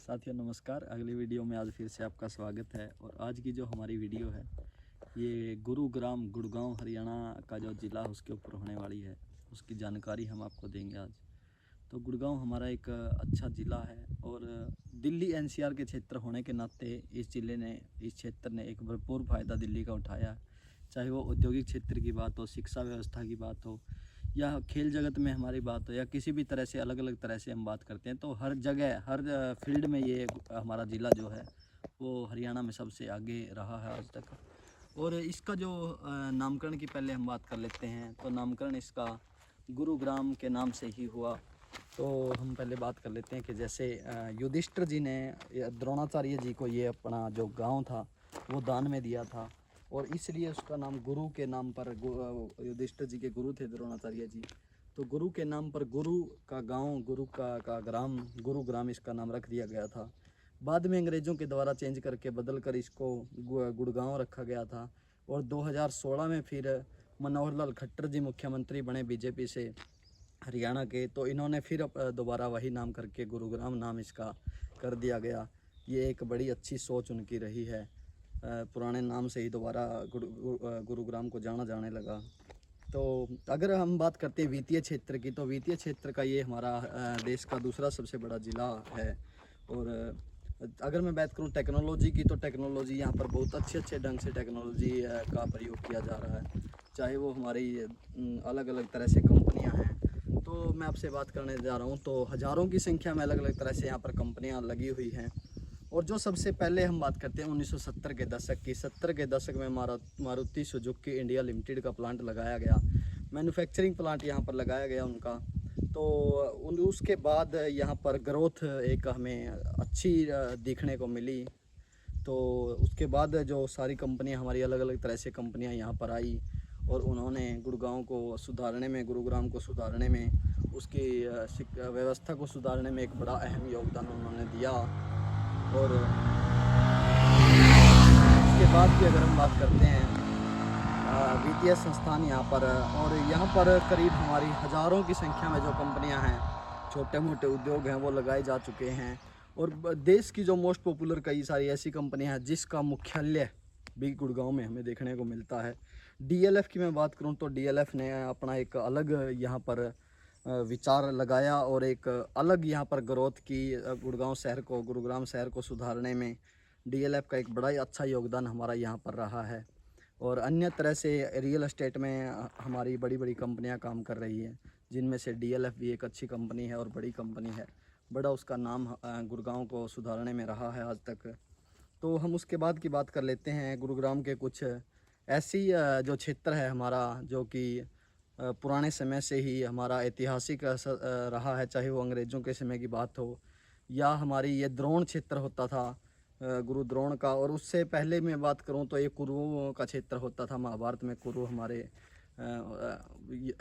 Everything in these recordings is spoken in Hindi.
साथियों नमस्कार। अगली वीडियो में आज फिर से आपका स्वागत है। और आज की जो हमारी वीडियो है ये गुरुग्राम गुड़गांव हरियाणा का जो ज़िला उसके ऊपर होने वाली है, उसकी जानकारी हम आपको देंगे आज। तो गुड़गांव हमारा एक अच्छा ज़िला है और दिल्ली एनसीआर के क्षेत्र होने के नाते इस क्षेत्र ने एक भरपूर फ़ायदा दिल्ली का उठाया है। चाहे वो औद्योगिक क्षेत्र की बात हो, शिक्षा व्यवस्था की बात हो, या खेल जगत में हमारी बात हो, या किसी भी तरह से अलग अलग तरह से हम बात करते हैं, तो हर जगह हर फील्ड में ये हमारा ज़िला जो है वो हरियाणा में सबसे आगे रहा है आज तक। और इसका जो नामकरण की पहले हम बात कर लेते हैं, तो नामकरण इसका गुरुग्राम के नाम से ही हुआ। तो हम पहले बात कर लेते हैं कि जैसे युधिष्ठिर जी ने द्रोणाचार्य जी को ये अपना जो गांव था वो दान में दिया था, और इसलिए उसका नाम गुरु के नाम पर, युधिष्ठिर जी के गुरु थे द्रोणाचार्य जी, तो गुरु के नाम पर गुरु का गांव, गुरु का ग्राम, गुरुग्राम इसका नाम रख दिया गया था। बाद में अंग्रेज़ों के द्वारा चेंज करके बदल कर इसको गुड़गांव रखा गया था। और 2016 में फिर मनोहर लाल खट्टर जी मुख्यमंत्री बने बीजेपी से हरियाणा के, तो इन्होंने फिर दोबारा वही नाम करके गुरुग्राम नाम इसका कर दिया गया। ये एक बड़ी अच्छी सोच उनकी रही है। पुराने नाम से ही दोबारा गुरुग्राम को जाना जाने लगा। तो अगर हम बात करते हैं वित्तीय क्षेत्र की, तो वित्तीय क्षेत्र का ये हमारा देश का दूसरा सबसे बड़ा ज़िला है। और अगर मैं बात करूँ टेक्नोलॉजी की, तो टेक्नोलॉजी यहाँ पर बहुत अच्छे ढंग से टेक्नोलॉजी का प्रयोग किया जा रहा है। चाहे वो हमारी अलग अलग तरह से कंपनियाँ हैं, तो मैं आपसे बात करने जा रहा हूँ, तो हज़ारों की संख्या में अलग अलग तरह से यहाँ पर कंपनियाँ लगी हुई हैं। और जो सबसे पहले हम बात करते हैं 1970 के दशक की, 70 के दशक में मारुति सुजुकी इंडिया लिमिटेड का प्लांट लगाया गया, मैन्युफैक्चरिंग प्लांट यहाँ पर लगाया गया उनका। तो उसके बाद यहाँ पर ग्रोथ एक हमें अच्छी देखने को मिली। तो उसके बाद जो सारी कंपनियाँ हमारी अलग अलग तरह से कंपनियाँ यहाँ पर आई, और उन्होंने गुड़गांव को सुधारने में, गुरुग्राम को सुधारने में, उसकी व्यवस्था को सुधारने में एक बड़ा अहम योगदान उन्होंने दिया। और उसके बाद की अगर हम बात करते हैं वित्तीय संस्थान यहाँ पर, और यहाँ पर करीब हमारी हज़ारों की संख्या में जो कंपनियाँ हैं, छोटे मोटे उद्योग हैं, वो लगाए जा चुके हैं। और देश की जो मोस्ट पॉपुलर कई सारी ऐसी कंपनियाँ हैं जिसका मुख्यालय भी गुड़गांव में हमें देखने को मिलता है। डीएलएफ की मैं बात करूँ तो डीएलएफ ने अपना एक अलग यहाँ पर विचार लगाया और एक अलग यहाँ पर ग्रोथ की, गुड़गांव शहर को, गुरुग्राम शहर को सुधारने में डीएलएफ का एक बड़ा ही अच्छा योगदान हमारा यहाँ पर रहा है। और अन्य तरह से रियल एस्टेट में हमारी बड़ी बड़ी कंपनियाँ काम कर रही हैं, जिनमें से डीएलएफ भी एक अच्छी कंपनी है और बड़ी कंपनी है। बड़ा उसका नाम गुड़गांव को सुधारने में रहा है आज तक। तो हम उसके बाद की बात कर लेते हैं गुरुग्राम के कुछ ऐसी जो क्षेत्र है हमारा, जो कि पुराने समय से ही हमारा ऐतिहासिक रहा है, चाहे वो अंग्रेज़ों के समय की बात हो, या हमारी ये द्रोण क्षेत्र होता था गुरु द्रोण का। और उससे पहले मैं बात करूं तो ये कुरुओं का क्षेत्र होता था। महाभारत में कुरु हमारे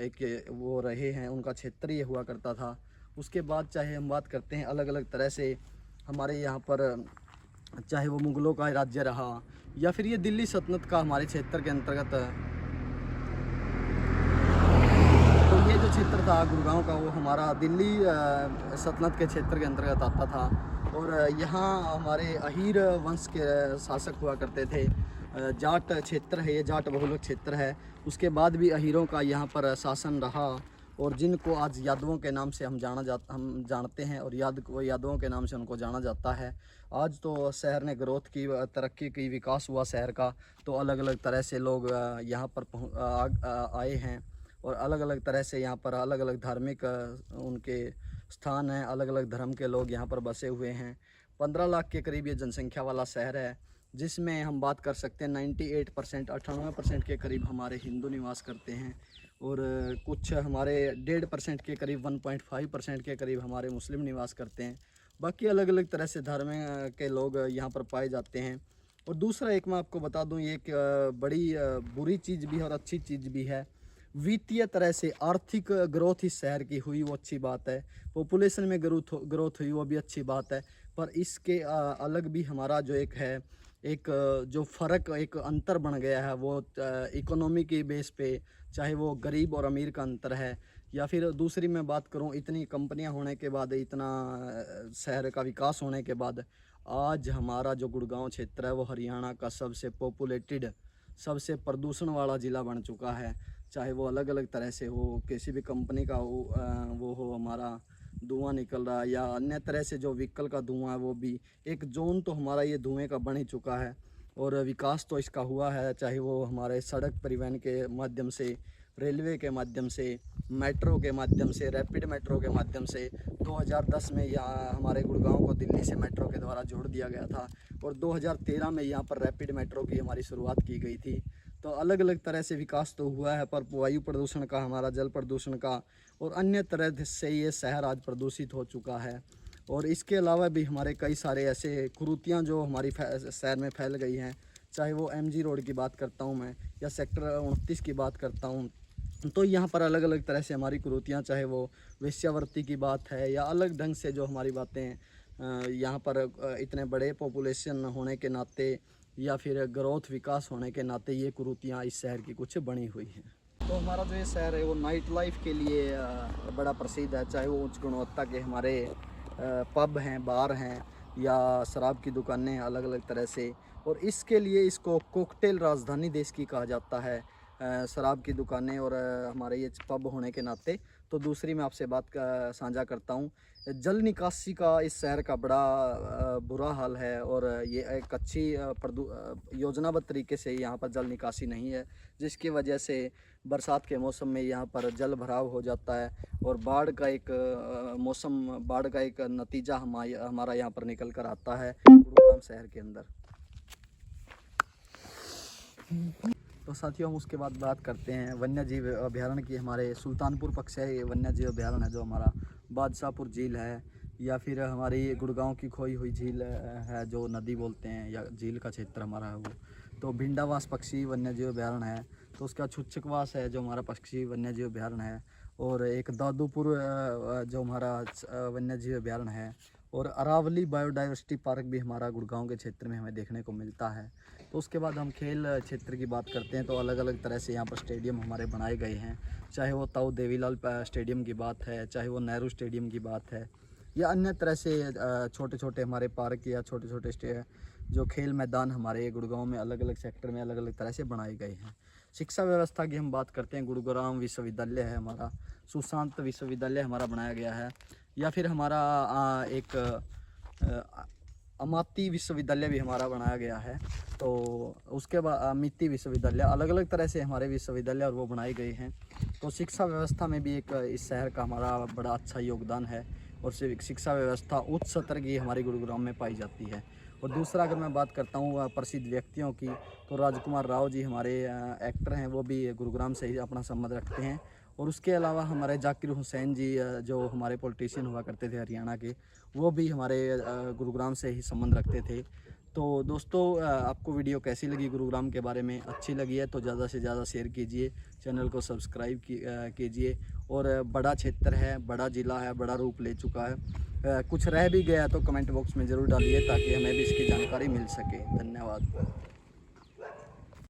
एक वो रहे हैं, उनका क्षेत्र ये हुआ करता था। उसके बाद चाहे हम बात करते हैं अलग अलग तरह से हमारे यहाँ पर, चाहे वो मुग़लों का राज्य रहा या फिर ये दिल्ली सल्तनत का हमारे क्षेत्र के अंतर्गत, तो ये जो क्षेत्र था गुड़गांव का, वो हमारा दिल्ली सल्तनत के क्षेत्र के अंतर्गत आता था। और यहाँ हमारे अहीर वंश के शासक हुआ करते थे। जाट क्षेत्र है, ये जाट बहुल क्षेत्र है। उसके बाद भी अहीरों का यहाँ पर शासन रहा, और जिनको आज यादवों के नाम से हम जानते हैं, और यादवों के नाम से उनको जाना जाता है। आज तो शहर ने ग्रोथ की, तरक्की की, विकास हुआ शहर का, तो अलग अलग तरह से लोग यहाँ पर आए हैं, और अलग अलग तरह से यहाँ पर अलग अलग धार्मिक उनके स्थान हैं, अलग अलग धर्म के लोग यहाँ पर बसे हुए हैं। 15 लाख के करीब ये जनसंख्या वाला शहर है, जिसमें हम बात कर सकते हैं 98%, 98% के करीब हमारे हिंदू निवास करते हैं, और कुछ हमारे 1.5% के करीब, 1.5% के करीब हमारे मुस्लिम निवास करते हैं। बाकी अलग अलग तरह से धर्म के लोग यहाँ पर पाए जाते हैं। और दूसरा एक मैं आपको बता दूँ, ये एक बड़ी बुरी चीज़ भी है और अच्छी चीज़ भी है। वित्तीय तरह से आर्थिक ग्रोथ इस शहर की हुई, वो अच्छी बात है। पॉपुलेशन में ग्रोथ हुई, वो भी अच्छी बात है। पर इसके अलग भी हमारा जो एक है, एक जो फ़र्क, एक अंतर बन गया है, वो इकोनॉमी के बेस पे, चाहे वो गरीब और अमीर का अंतर है, या फिर दूसरी मैं बात करूं, इतनी कंपनियां होने के बाद, इतना शहर का विकास होने के बाद आज हमारा जो गुड़गांव क्षेत्र है वो हरियाणा का सबसे पॉपुलेटेड, सबसे प्रदूषण वाला ज़िला बन चुका है। चाहे वो अलग अलग तरह से हो, किसी भी कंपनी का वो हो, हमारा धुआं निकल रहा है या अन्य तरह से जो व्हीकल का धुआं है वो भी एक जोन तो हमारा ये धुएं का बन ही चुका है। और विकास तो इसका हुआ है, चाहे वो हमारे सड़क परिवहन के माध्यम से, रेलवे के माध्यम से, मेट्रो के माध्यम से, रैपिड मेट्रो के माध्यम से। 2010 में यहाँ हमारे गुड़गांव को दिल्ली से मेट्रो के द्वारा जोड़ दिया गया था और 2013 में यहाँ पर रैपिड मेट्रो की हमारी शुरुआत की गई थी। तो अलग अलग तरह से विकास तो हुआ है, पर वायु प्रदूषण का, हमारा जल प्रदूषण का और अन्य तरह से ये शहर आज प्रदूषित हो चुका है। और इसके अलावा भी हमारे कई सारे ऐसे कुरीतियाँ जो हमारी शहर में फैल गई हैं, चाहे वो MG रोड की बात करता हूँ मैं, या सेक्टर 29 की बात करता हूँ, तो यहाँ पर अलग अलग तरह से हमारी कुरीतियाँ, चाहे वो वेश्यावृत्ति की बात है या अलग ढंग से जो हमारी बातें यहाँ पर इतने बड़े पॉपुलेशन होने के नाते या फिर ग्रोथ विकास होने के नाते ये कुरीतियाँ इस शहर की कुछ बनी हुई हैं। तो हमारा जो ये शहर है वो नाइट लाइफ के लिए बड़ा प्रसिद्ध है, चाहे वो उच्च गुणवत्ता के हमारे पब हैं, बार हैं या शराब की दुकानें अलग अलग तरह से। और इसके लिए इसको कॉकटेल राजधानी देश की कहा जाता है, शराब की दुकानें और हमारे ये पब होने के नाते। तो दूसरी मैं आपसे बात साझा करता हूँ, जल निकासी का इस शहर का बड़ा बुरा हाल है और ये एक अच्छी योजनाबद्ध तरीके से यहाँ पर जल निकासी नहीं है, जिसकी वजह से बरसात के मौसम में यहाँ पर जल भराव हो जाता है और बाढ़ का एक बाढ़ का एक नतीजा हमारा यहाँ पर निकल कर आता है गुरुग्राम शहर के अंदर। तो साथियों, हम उसके बाद बात करते हैं वन्य जीव अभ्यारण्य की। हमारे सुल्तानपुर पक्षी वन्य जीव अभ्यारण्य है, जो हमारा बादशाहपुर झील है, या फिर हमारी गुड़गांव की खोई हुई झील है जो नदी बोलते हैं, या झील का क्षेत्र हमारा है वो। तो भिंडावास पक्षी वन्य जीव अभ्यारण्य है, तो उसका छुच्छकवास है जो हमारा पक्षी वन्य जीव अभ्यारण्य है, और एक दादूपुर जो हमारा वन्य जीव अभ्यारण्य है, और अरावली बायोडाइवर्सिटी पार्क भी हमारा गुड़गांव के क्षेत्र में हमें देखने को मिलता है। तो उसके बाद हम खेल क्षेत्र की बात करते हैं, तो अलग अलग तरह से यहाँ पर स्टेडियम हमारे बनाए गए हैं, चाहे वो ताऊ देवीलाल स्टेडियम की बात है, चाहे वो नेहरू स्टेडियम की बात है, या अन्य तरह से छोटे छोटे हमारे पार्क या छोटे छोटे जो खेल मैदान हमारे गुड़गांव में अलग अलग सेक्टर में अलग अलग तरह से बनाए गए हैं। शिक्षा व्यवस्था की हम बात करते हैं, गुरुग्राम विश्वविद्यालय है हमारा, सुशांत विश्वविद्यालय हमारा बनाया गया है, या फिर हमारा एक अमाती विश्वविद्यालय भी हमारा बनाया गया है। तो उसके बाद अमिती विश्वविद्यालय, अलग अलग तरह से हमारे विश्वविद्यालय और वो बनाए गए हैं। तो शिक्षा व्यवस्था में भी एक इस शहर का हमारा बड़ा अच्छा योगदान है, और शिक्षा व्यवस्था उच्च स्तर की हमारी गुरुग्राम में पाई जाती है। और दूसरा अगर मैं बात करता हूँ प्रसिद्ध व्यक्तियों की, तो राजकुमार राव जी हमारे एक्टर हैं, वो भी गुरुग्राम से ही अपना संबंध रखते हैं। और उसके अलावा हमारे जाकिर हुसैन जी जो हमारे पॉलिटिशियन हुआ करते थे हरियाणा के, वो भी हमारे गुरुग्राम से ही संबंध रखते थे। तो दोस्तों, आपको वीडियो कैसी लगी गुरुग्राम के बारे में? अच्छी लगी है तो ज़्यादा से ज़्यादा शेयर कीजिए, चैनल को सब्सक्राइब कीजिए। और बड़ा क्षेत्र है, बड़ा ज़िला है, बड़ा रूप ले चुका है, कुछ रह भी गया तो कमेंट बॉक्स में ज़रूर डालिए ताकि हमें भी इसकी जानकारी मिल सके। धन्यवाद।